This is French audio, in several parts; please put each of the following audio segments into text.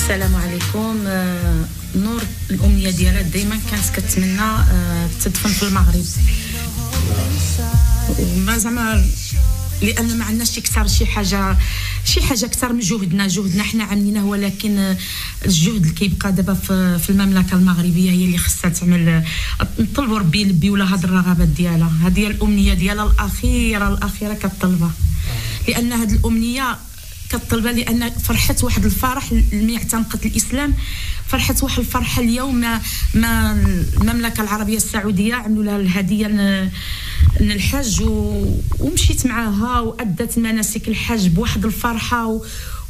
السلام عليكم. نور الأمنية ديالها دائما كانت كتمنى تدفن في المغرب، وما زعما لأن ما عندناش كثر شي حاجة أكثر من جهدنا حنا عاملينه، ولكن الجهد اللي كيبقى دابا في المملكة المغربية هي اللي خصها تعمل. نطلبوا ربي يلبي ولا هاد الرغبات ديالها، هذه الأمنية ديالها الأخيرة كطلبة، لأن هاد الأمنية كطلبة لأن فرحت واحد الفرح اللي اعتنقت الإسلام، فرحت واحد الفرحة اليوم ما المملكة العربية السعودية عملوا لها الهدية من الحج ومشيت معاها وأدت مناسك الحج بواحد الفرحة،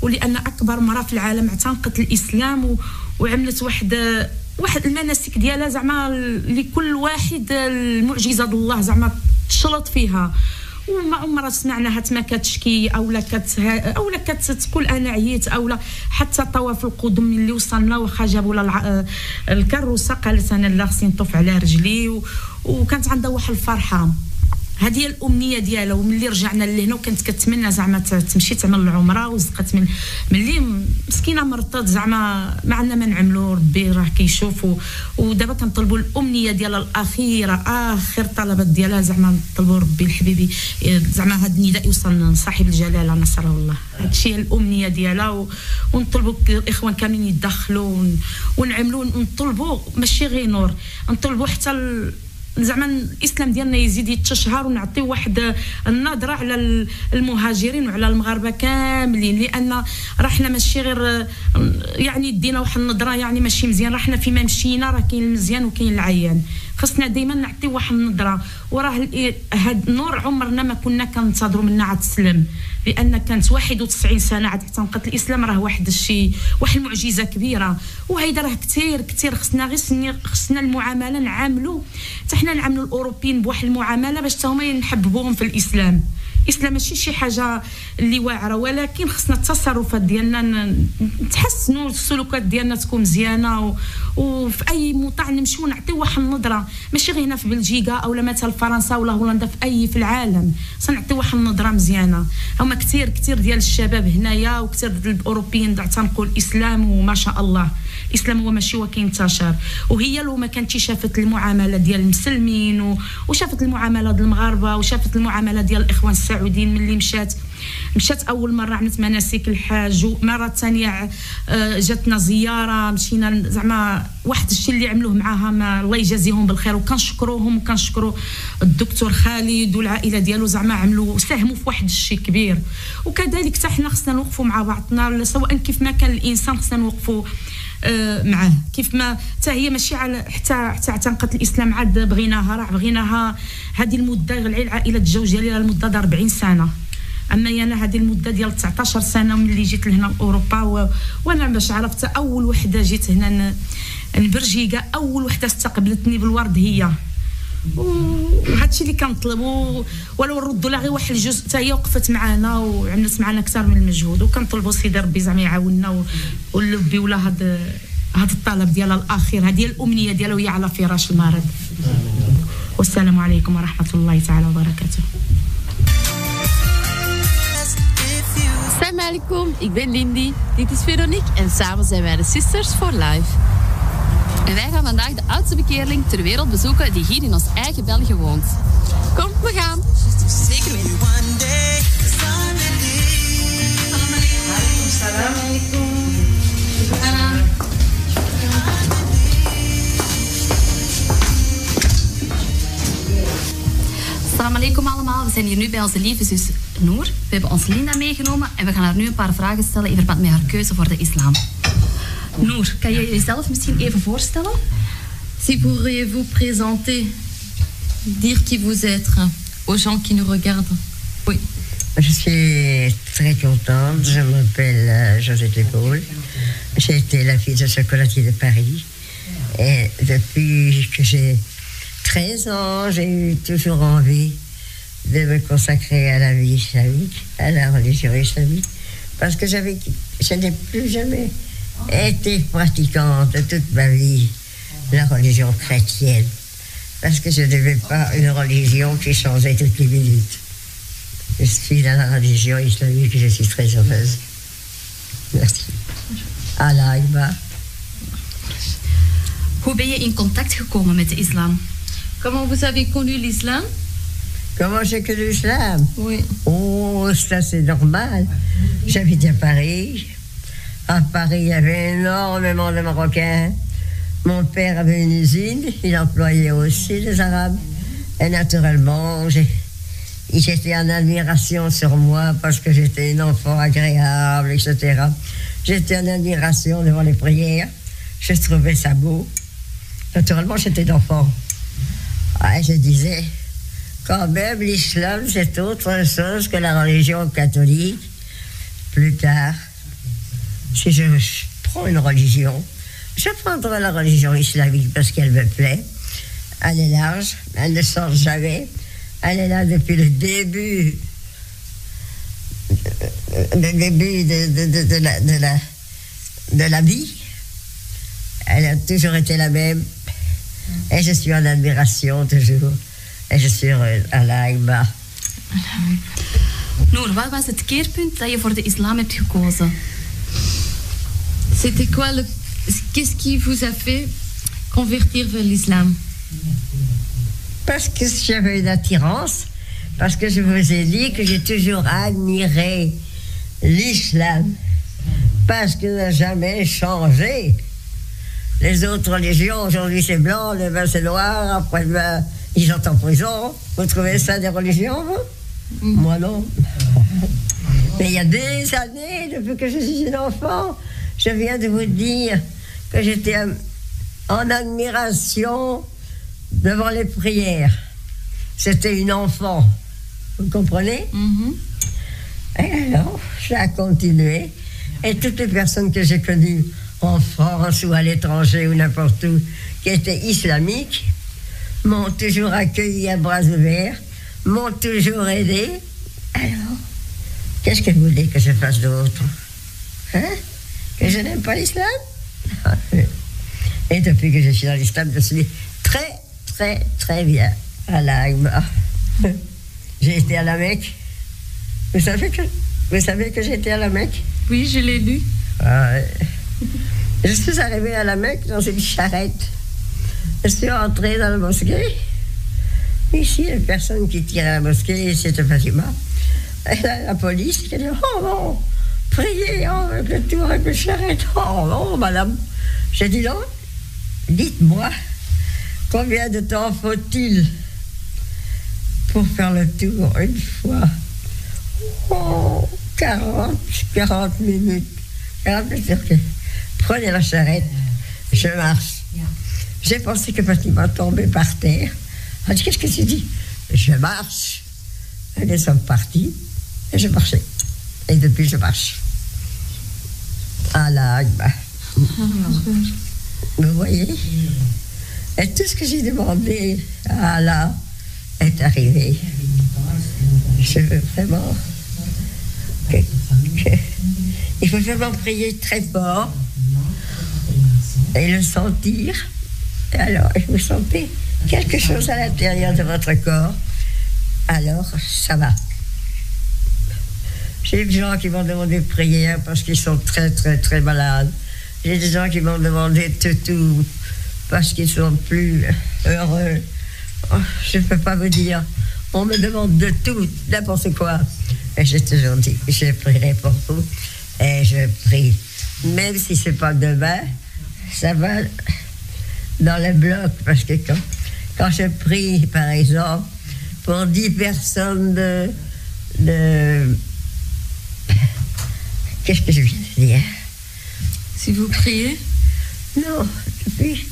ولأن أكبر مرأة في العالم اعتنقت الإسلام وعملت واحد المناسك ديالها زعما لكل واحد المعجزة الله زعما تشلط فيها، وما عمرها سمعناها ما كتشكي او لا كتقول انا عييت او لا. حتى طواف القدم اللي وصلنا واخا جابوا لها الكروسه قالت انا لا خصني نطوف على رجلي، وكانت عندها واحد الفرحه. هذه الامنيه ديالها، وملي رجعنا لهنا وكانت كتمنى زعما تمشي تعمل العمره، وزقت من ملي مسكينه مرضت زعما ما عندنا ما نعملوا، ربي راه كيشوف. ودابا كنطلبوا الامنيه ديالها الاخيره، اخر طلبات ديالها زعما نطلبوا ربي الحبيبي زعما هذا النداء يوصل صاحب الجلاله نصره الله. هادشي هي الامنيه ديالها، ونطلبوا الاخوان كاملين يتدخلوا ونعملوا، نطلبوا ماشي غير نور، نطلبوا حتى زعما الاسلام ديالنا يزيد يتشهر، ونعطيو واحد النظره على المهاجرين وعلى المغاربه كاملين، لان راه حنا ماشي غير يعني دينا واحد النظره يعني ماشي مزيان، راه حنا فيما مشينا راه كاين المزيان وكاين العيان، خصنا دائما نعطيو واحد النظره. وراه هاد النور عمرنا ما كنا كننتظروا منها عاد تسلم، لان كانت 91 سنه عاد اعتنقت الاسلام، راه واحد الشيء واحد المعجزه كبيره. وهيدا راه كثير خصنا غير خصنا المعامله نعاملوا حتى حنا نعاملوا الاوروبيين بواحد المعامله باش حتى هما نحببوهم في الاسلام. الاسلام ماشي شي حاجه اللي واعره، ولكن خصنا التصرفات ديالنا نتحسنوا، السلوكات ديالنا تكون مزيانه، وفي اي موطن نمشيو نعطيو واحد النظره، ماشي غير هنا في بلجيكا او مثلا فرنسا ولا هولندا، في العالم سنعطيو واحد النظره مزيانه. هما كثير ديال الشباب هنايا وكثير ديال الاوروبيين اعتنقوا الاسلام، وما شاء الله الاسلام هو ماشي هو كينتشر. وهي لو ما كانتش شافت المعامله ديال المسلمين وشافت المعامله ديال المغاربه وشافت المعامله ديال الاخوان السعوديين، ملي مشات اول مره عملت مناسك الحج، ومره ثانيه جاتنا زياره مشينا زعما واحد الشيء اللي عملوه معاها الله يجازيهم بالخير، وكنشكروهم وكنشكروا الدكتور خالد والعائله ديالو زعما عملوا ساهموا في واحد الشيء كبير. وكذلك حتى حنا خصنا نوقفوا مع بعضنا، سواء كيف ما كان الانسان خصنا نوقفوا معاه، كيف ما حتى هي ماشي على حتى اعتنقت الاسلام عاد بغيناها هذه المده غير العائله الجوج ديالي المده 40 سنه، اما انا هذه المده ديال 19 سنه ملي جيت لهنا لاوروبا، وانا باش عرفت اول وحده جيت هنا لبلجيكا، اول وحده استقبلتني بالورد هي. وهادشي اللي كنطلب، ولو نردوا لها غير واحد الجزء حتى هي وقفت معنا وعملت معنا اكثر من المجهود، وكنطلبوا سيدي ربي زعما يعاوننا ولبي ولا هاد الطلب ديالها الاخير، هذه الامنيه ديالها وهي على فراش المرض. والسلام عليكم ورحمه الله تعالى وبركاته. Salam alaikum, ik ben Lindy, dit is Veronique en samen zijn wij de Sisters for Life. En wij gaan vandaag de oudste bekeerling ter wereld bezoeken die hier in ons eigen België woont. Kom, we gaan! Zeker weten. Salam alaikum. Assalamu alaikum allemaal, we zijn hier nu bij onze lieve zus Noor. We hebben ons Linda meegenomen en we gaan haar nu een paar vragen stellen in verband met haar keuze voor de islam. Noor, kan je jezelf misschien even voorstellen? Si pourriez-vous présenter, dire qui vous êtes aux gens qui nous regardent? Oui. Je suis très contente, je m'appelle Josette Lepaul. J'ai été la fille de chocolatier de Paris. Et depuis que j'ai 13 ans, j'ai eu toujours envie de me consacrer à la vie islamique, à la religion islamique, parce que je n'ai plus jamais été pratiquante de toute ma vie la religion chrétienne, parce que je n'aimais pas une religion qui changeait toutes les minutes. Je suis dans la religion islamique et je suis très heureuse. Merci. Allah Akbar. Hoe ben je in contact gekomen met de islam? Comment vous avez connu l'islam? Comment j'ai connu l'islam? Oui. Oh, ça c'est normal. J'habitais à Paris. À Paris, il y avait énormément de Marocains. Mon père avait une usine, il employait aussi les Arabes. Et naturellement, j'étais en admiration sur moi parce que j'étais une enfant agréable, etc. J'étais en admiration devant les prières. Je trouvais ça beau. Naturellement, j'étais d'enfant. Ouais, je disais, quand même, l'islam, c'est autre chose que la religion catholique. Plus tard, si je prends une religion, je prendrai la religion islamique parce qu'elle me plaît. Elle est large, elle ne sort jamais. Elle est là depuis le début, de la vie. Elle a toujours été la même. Et je suis en admiration toujours. En je suis heureuse. Allah Akbar. Noor, wat was het keerpunt dat je voor de islam hebt gekozen? C'était quoi qu'est-ce qui vous a fait convertir vers l'islam? Parce que j'avais une attirance, parce que je vous ai dit que j'ai toujours admiré l'islam, parce qu'il n'a jamais changé. Les autres religions, aujourd'hui c'est blanc, demain c'est noir, après demain ils sont en prison. Vous trouvez ça des religions, vous? Moi non. Mais il y a des années, depuis que je suis une enfant, je viens de vous dire que j'étais en admiration devant les prières. C'était une enfant. Vous comprenez? Et alors, j'ai continué. Et toutes les personnes que j'ai connues en France ou à l'étranger ou n'importe où, qui étaient islamiques, m'ont toujours accueilli à bras ouverts, m'ont toujours aidé. Alors, qu'est-ce que vous voulez que je fasse d'autre? Hein? Que je n'aime pas l'islam? Et depuis que je suis dans l'islam, je suis très, très, très bien. Allah Akbar. J'ai été à la Mecque. Vous savez que j'étais à la Mecque? Oui, je l'ai lu. Je suis arrivée à la Mecque dans une charrette. Je suis entrée dans la mosquée. Ici, les personnes qui tirent à la mosquée, c'était Fatima. Et la police qui dit, oh non, priez avec le tour, avec les charrettes. Oh non, madame. J'ai dit non, dites-moi, combien de temps faut-il pour faire le tour une fois? Oh, 40 minutes. 40 minutes, ok. Prenez la charrette, je marche. J'ai pensé que Fatima tombait par terre. Elle a dit, qu'est-ce que tu dis? Je marche. Et nous sommes partis, et je marchais. Et depuis, je marche. Allah Akbar. Vous voyez? Et tout ce que j'ai demandé à Allah est arrivé. Je veux vraiment il faut vraiment prier très fort et le sentir. Et alors, vous sentez quelque chose à l'intérieur de votre corps, alors ça va. J'ai des gens qui m'ont demandé de prier parce qu'ils sont très, très, très malades. J'ai des gens qui m'ont demandé de tout parce qu'ils sont plus heureux. Oh, je ne peux pas vous dire. On me demande de tout, n'importe quoi. Et j'ai toujours dit, je prierai pour vous. Et je prie. Même si ce n'est pas demain, ça va dans le bloc. Parce que quand je prie, par exemple, pour 10 personnes de qu'est-ce que je viens de dire? Si vous priez? Non, depuis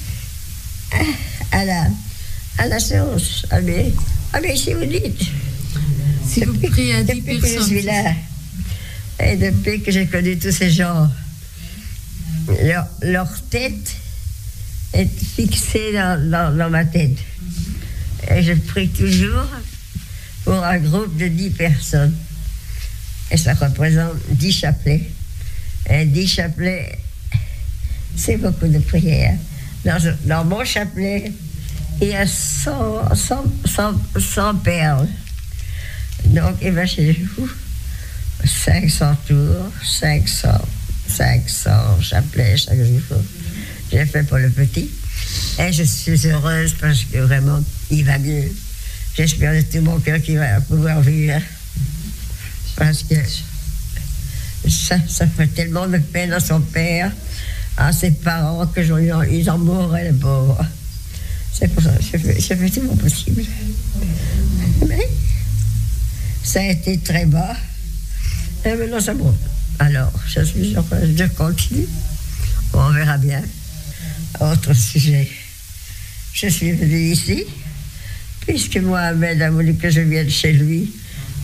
à la séance. Ah mais si vous dites. Si vous priez à 10 depuis personnes. Que je suis là, et depuis que j'ai connu tous ces gens, leur tête est fixée dans ma tête. Et je prie toujours pour un groupe de 10 personnes. Et ça représente 10 chapelets. Et 10 chapelets, c'est beaucoup de prières. Dans mon chapelet, il y a 100 perles. Donc, imaginez-vous, 500 tours, 500, chapelet chaque jour. J'ai fait pour le petit. Et je suis heureuse parce que vraiment, il va mieux. J'espère de tout mon cœur qu'il va pouvoir vivre. Parce que ça fait tellement de peine à son père, à ses parents, que ils en mourraient, les pauvres. C'est pour ça que je fais tout mon possible. Mais ça a été très bas. Et maintenant, ça monte. Alors, je suis heureuse, je continue. On verra bien. Autre sujet. Je suis venue ici, puisque Mohamed a voulu que je vienne chez lui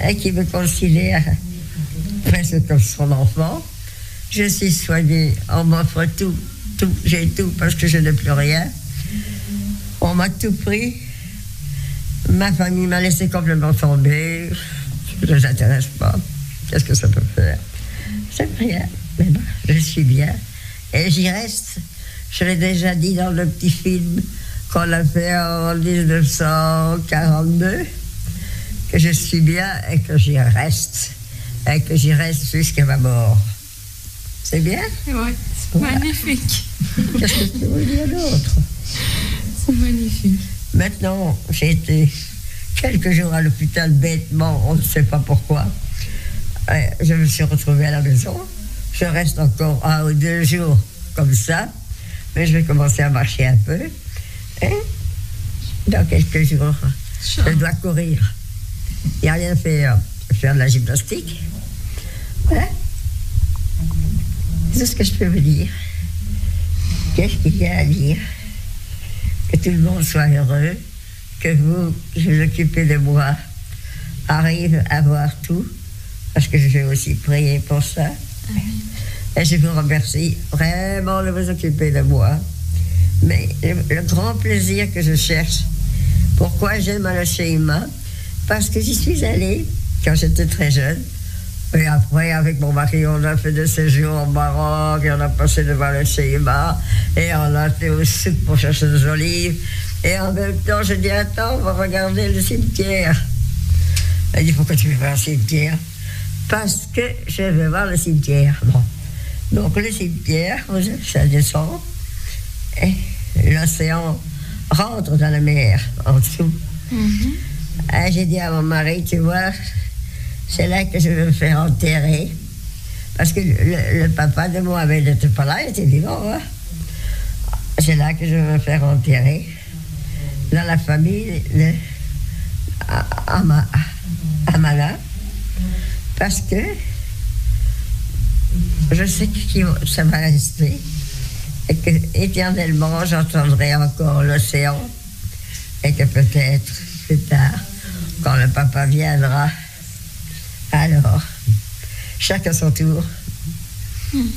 et qu'il me considère presque comme son enfant. Je suis soignée, on m'offre tout, j'ai tout parce que je n'ai plus rien. On m'a tout pris. Ma famille m'a laissé complètement tomber. Ça ne les intéresse pas. Qu'est-ce que ça peut faire? C'est rien. Mais bon, je suis bien. Et j'y reste. Je l'ai déjà dit dans le petit film qu'on a fait en 1942, que je suis bien et que j'y reste. Et que j'y reste jusqu'à ma mort. C'est bien? Oui, c'est magnifique. Qu'est-ce que je peux vous dire d'autre? C'est magnifique. Maintenant, j'ai été quelques jours à l'hôpital bêtement, on ne sait pas pourquoi. Je me suis retrouvée à la maison. Je reste encore 1 ou 2 jours comme ça, mais je vais commencer à marcher un peu. Et dans quelques jours, je dois courir. Il n'y a rien à faire. Faire de la gymnastique. Voilà. C'est ce que je peux vous dire. Qu'est-ce qu'il y a à dire? Que tout le monde soit heureux, que vous vous occupez de moi, arrive à voir tout, parce que je vais aussi prier pour ça. Et je vous remercie vraiment de vous occuper de moi. Mais le grand plaisir que je cherche, pourquoi j'aime aller chez Ima, parce que j'y suis allée quand j'étais très jeune. Et après, avec mon mari, on a fait des séjours au Maroc, et on a passé devant le Cheima, et on a été au souk pour chercher des olives. Et en même temps, je dis, attends, on va regarder le cimetière. Elle dit, pourquoi tu veux voir le cimetière? Parce que je vais voir le cimetière. Bon. Donc le cimetière, ça descend, et l'océan rentre dans la mer, en dessous. Et j'ai dit à mon mari, tu vois, c'est là que je vais me faire enterrer. Parce que le papa de Mohamed n'était pas là, il était vivant. Hein? C'est là que je vais me faire enterrer. Dans la famille de Amala. Parce que je sais que ça va rester. Et que éternellement j'entendrai encore l'océan. Et que peut-être plus tard, quand le papa viendra, alors, chacun son tour.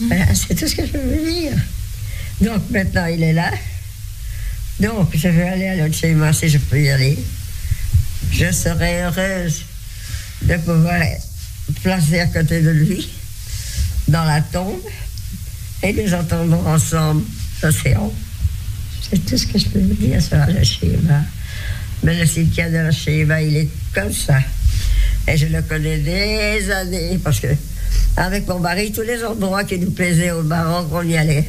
Voilà, c'est tout ce que je peux vous dire. Donc maintenant, il est là. Donc, je vais aller à l'autre chez moi si je peux y aller. Je serai heureuse de pouvoir placer à côté de lui, dans la tombe, et nous entendrons ensemble l'océan. C'est tout ce que je peux vous dire sur le schéma. Mais le cimetière de la schéma, il est comme ça. Et je le connais des années, parce que avec mon mari, tous les endroits qui nous plaisaient au Maroc, on y allait.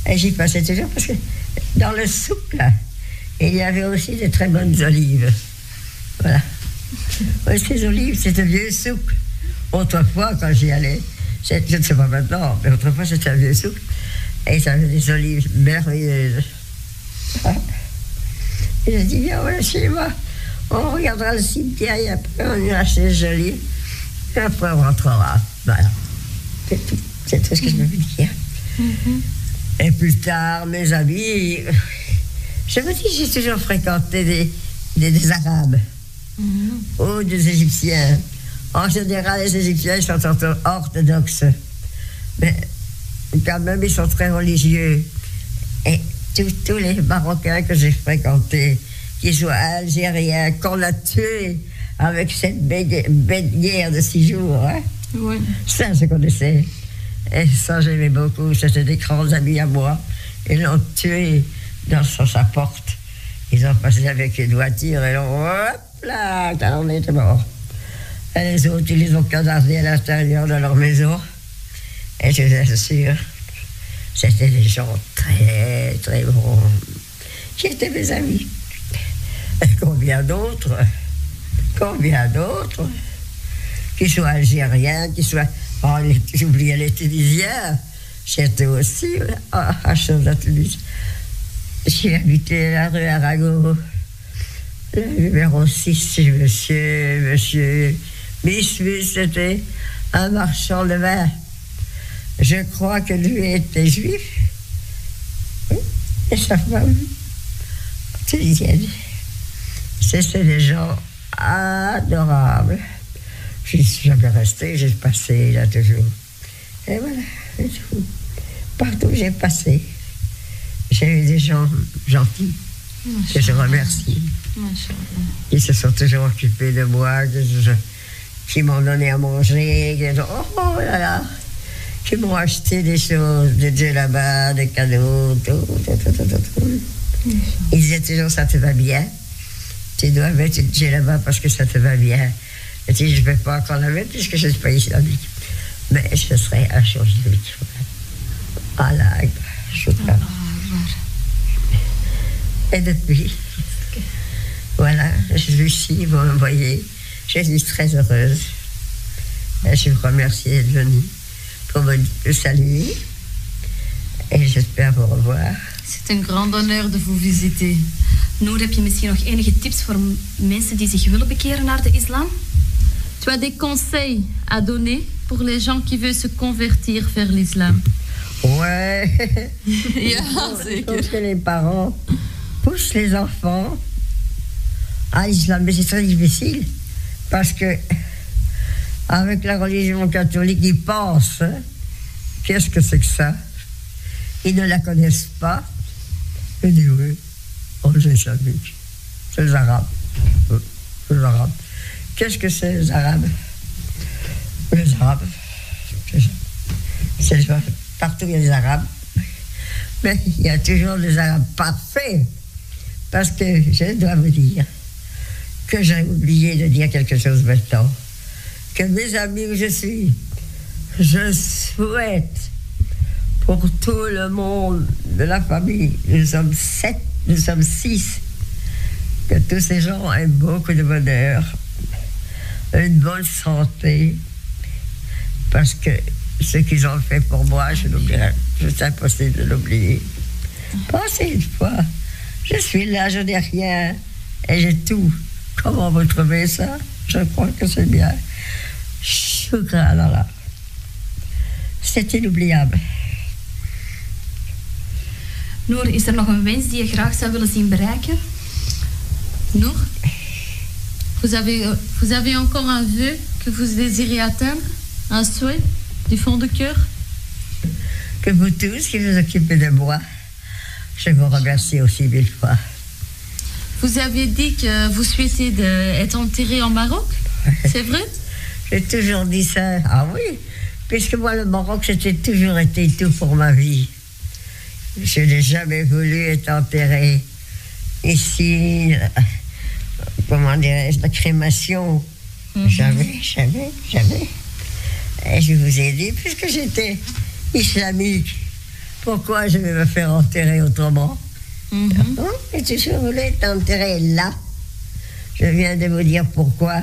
Et j'y passais toujours, parce que dans le souk, là, il y avait aussi de très bonnes olives. Voilà. Oui, ces olives, c'était un vieux souk. Autrefois, quand j'y allais, je ne sais pas maintenant, mais autrefois, c'était un vieux souk. Et ça avait des olives merveilleuses. Et j'ai dit, viens, voilà chez moi. On regardera le cimetière et après on ira chez les olives. Et après on rentrera. Voilà. C'est tout. C'est tout ce que je peux vous dire. Et plus tard, mes amis, je me dis, j'ai toujours fréquenté des Arabes ou des Égyptiens. En général, les Égyptiens sont orthodoxes. Mais quand même, ils sont très religieux. Et tous les Marocains que j'ai fréquentés, qu'ils soient algériens, qu'on a tués avec cette bête guerre de 6 jours. Hein? Oui. Ça, je connaissais. Et ça, j'aimais beaucoup. C'était des grands amis à moi. Ils l'ont tué sur sa porte. Ils ont passé avec une voiture et hop là, on était morts. Et les autres, ils les ont canardés à l'intérieur de leur maison. Et je vous assure, C'était des gens très, très bons, qui étaient mes amis. Et combien d'autres, qui soient algériens, qui soient... Oh, j'oubliais les Tunisiens, j'étais aussi à Tunis. J'ai habité la rue Arago, le numéro 6, monsieur Bismus, c'était un marchand de vin. Je crois que lui était juif, oui, et sa femme tunisienne. C'était des gens adorables. Je ne suis jamais restée, j'ai passé là toujours. Et voilà, c'est tout. Partout où j'ai passé, j'ai eu des gens gentils, que je remercie. Ils se sont toujours occupés de moi, qui m'ont donné à manger, oh là là, qui m'ont acheté des choses, des djellabas, des cadeaux, tout. Ils disaient toujours, ça te va bien. Tu dois mettre une djellaba parce que ça te va bien. Et je ne vais pas encore la mettre puisque je ne suis pas islamique. Mais ce serait un jour islamique. Voilà, choukran. Et depuis, voilà, je suis ici, vous me voyez. Je suis très heureuse. Et je vous remercie d'être venu pour me saluer. Et j'espère vous revoir. C'est un grand honneur de vous visiter. Noor, heb je misschien nog enige tips voor mensen die zich willen bekeren naar de islam? Tu as des conseils à donner pour les gens qui veulent se convertir vers l'islam? Ouais. Ja, Je pense que les parents poussent les enfants à l'islam. Mais c'est très difficile parce que avec la religion catholique, ils pensent, hein, qu'est-ce que c'est que ça? Ils ne la connaissent pas. Ils disent oui, oh, c'est islamique, c'est les Arabes. Les Arabes. Qu'est-ce que c'est les Arabes? Les Arabes, c'est partout il y a des Arabes, mais il y a toujours des Arabes parfaits. Parce que je dois vous dire que j'ai oublié de dire quelque chose maintenant. Que mes amis où je suis, je souhaite pour tout le monde de la famille, nous sommes 7, nous sommes 6, que tous ces gens aient beaucoup de bonheur, une bonne santé, parce que ce qu'ils ont fait pour moi, je l'oublierai. C'est impossible de l'oublier. Pensez une fois, je suis là, je n'ai rien, et j'ai tout. Comment vous trouvez ça? Je crois que c'est bien. Choukran, là. C'est inoubliable. Noor, is er nog een wens die je graag zou willen zien bereiken? Noor, vous avez encore un vœu que vous désirez atteindre? Un souhait du fond de cœur? Que vous tous qui vous occupez de moi, je vous remercie aussi 1000 fois. Vous aviez dit que vous souhaitez être enterré en Maroc? C'est vrai? J'ai toujours dit ça. Ah oui, puisque moi, le Maroc, c'était toujours été tout pour ma vie. Je n'ai jamais voulu être enterré ici. Comment dirais-je, la crémation. Jamais. Et je vous ai dit, puisque j'étais islamique, pourquoi je vais me faire enterrer autrement? J'ai toujours voulu être enterré là. Je viens de vous dire pourquoi.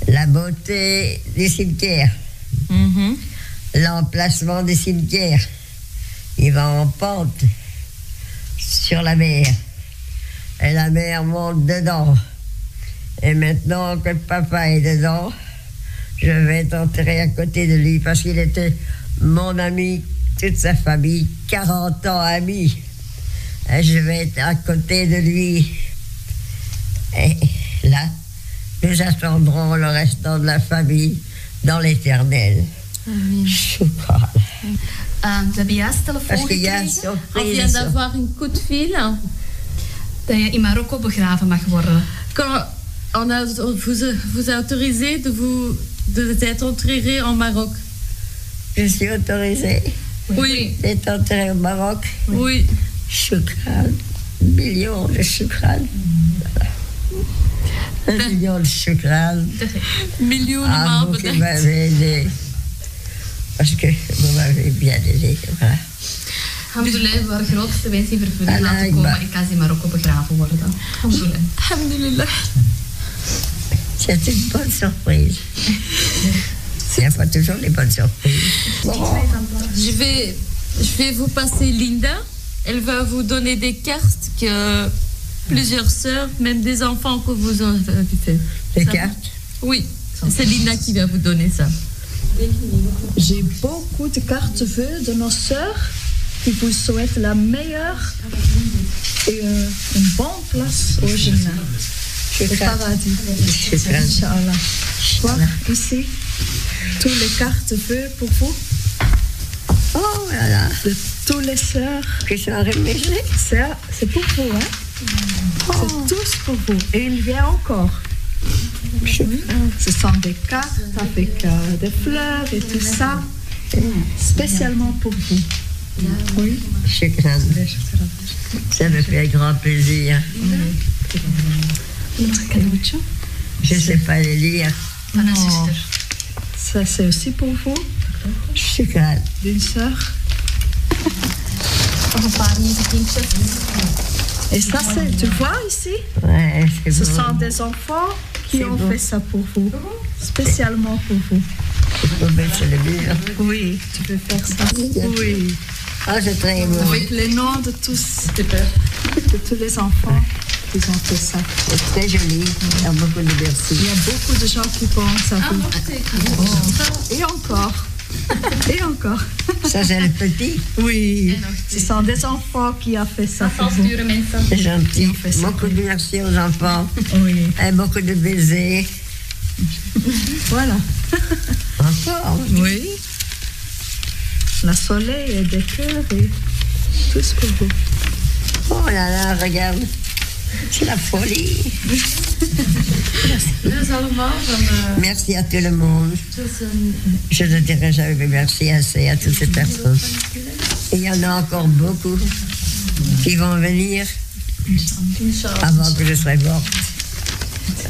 La beauté des cimetières. L'emplacement des cimetières. Il va en pente sur la mer. Et la mer monte dedans. Et maintenant que papa est dedans, je vais être enterré à côté de lui parce qu'il était mon ami, toute sa famille, 40 ans amis. Et je vais être à côté de lui. Et là, nous attendrons le restant de la famille dans l'éternel. Choukran. We hebben juist telefoon gekregen. On vient d'avoir un coup de fil. Dat je in Marokko begraven mag worden. On vous a autorisé d'être enterré en Maroc. Je suis autorisée. Oui. D'être enterré au Maroc. Oui. Choukran. Millions de choukran. Un million de choukran. Miljoenen maal bedankt. Parce que vous m'avez bien aidé, voilà. Alhamdulillah, waar grootste wens in vervulling laten komen. Ik kan ze in Marokko begraven worden. Alhamdulillah. Alhamdulillah. C'est une bonne surprise. Il n'y a pas toujours les bonnes surprises. Je vais vous passer Linda. Elle va vous donner des cartes que plusieurs sœurs, même des enfants que vous avez fait. Des cartes? Oui, c'est Linda qui va vous donner ça. J'ai beaucoup de cartes vœux de nos sœurs qui vous souhaitent la meilleure et une bonne place au Jannah, au paradis. Inch'Allah. Voilà, ici, toutes les cartes vœux pour vous. Oh là là. De toutes les sœurs. Que sont remerciées. C'est pour vous, hein? C'est tous pour vous. Et il vient encore. Ce sont des cartes avec des fleurs et tout ça, spécialement pour vous. Oui. Shukran. Ça me fait grand plaisir. Je ne sais pas les lire. Non. Ça, c'est aussi pour vous. Shukran. D'une sœur. Et ça, c'est, tu vois ici? Ouais, c'est Ce bon. sont des enfants qui ont fait ça pour vous, spécialement pour vous. Il faut mettre le mur. Oui, tu peux faire ça. Oui. Ah, c'est très beau. Avec les noms de tous les enfants qui ont fait ça. C'est très joli. Il y a beaucoup de merci. Il y a beaucoup de gens qui pensent à vous. Et encore. Et encore. Ça, c'est le petit. Oui. Ce sont des enfants qui ont fait ça pour vous. C'est gentil. Beaucoup de merci aux enfants. Oui. Et beaucoup de baisers. Voilà. Encore. Oui. La soleil et des cœurs et tout ce que vous. Oh là là, regarde. C'est la folie. Merci à tout le monde. Je ne dirai jamais merci assez à toutes ces personnes. Et il y en a encore beaucoup qui vont venir avant que je sois morte.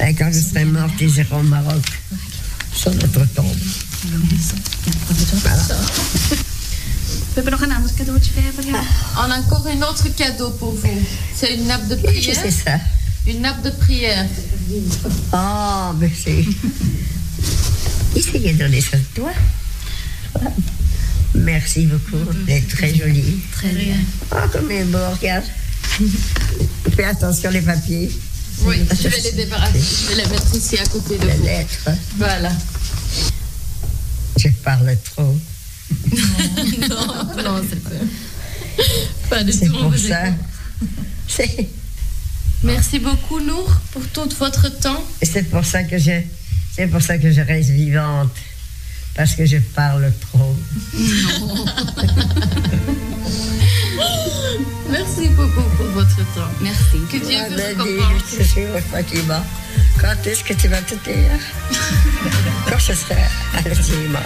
Et quand je serai morte, ils iront au Maroc sur notre tombe. Voilà. We hebben nog een ander cadeautje bij hebben. On a encore un autre cadeau pour vous. C'est une nappe de Oui, prière. c'est ça. Une nappe de prière. Oh, merci. Qui c'est qui a donné ça? Toi? Merci beaucoup. C'est très joli. Très bien. Oh, comme il est beau, regarde. Fais attention les papiers. Oui, je vais les débarrasser. Je vais les mettre ici à côté de Les vous. lettres. Voilà. Je parle trop. Non, c'est pas du C'est tout. pour ça. C'est Merci beaucoup, Nour, pour tout votre temps. pour ça que je reste vivante. Parce que je parle trop. Merci beaucoup pour votre temps. Merci. Que Dieu Ah, vous ben, récompense. dis, je suis Fatima. Quand est-ce que tu vas te taire? Quand je serai à l'Altima.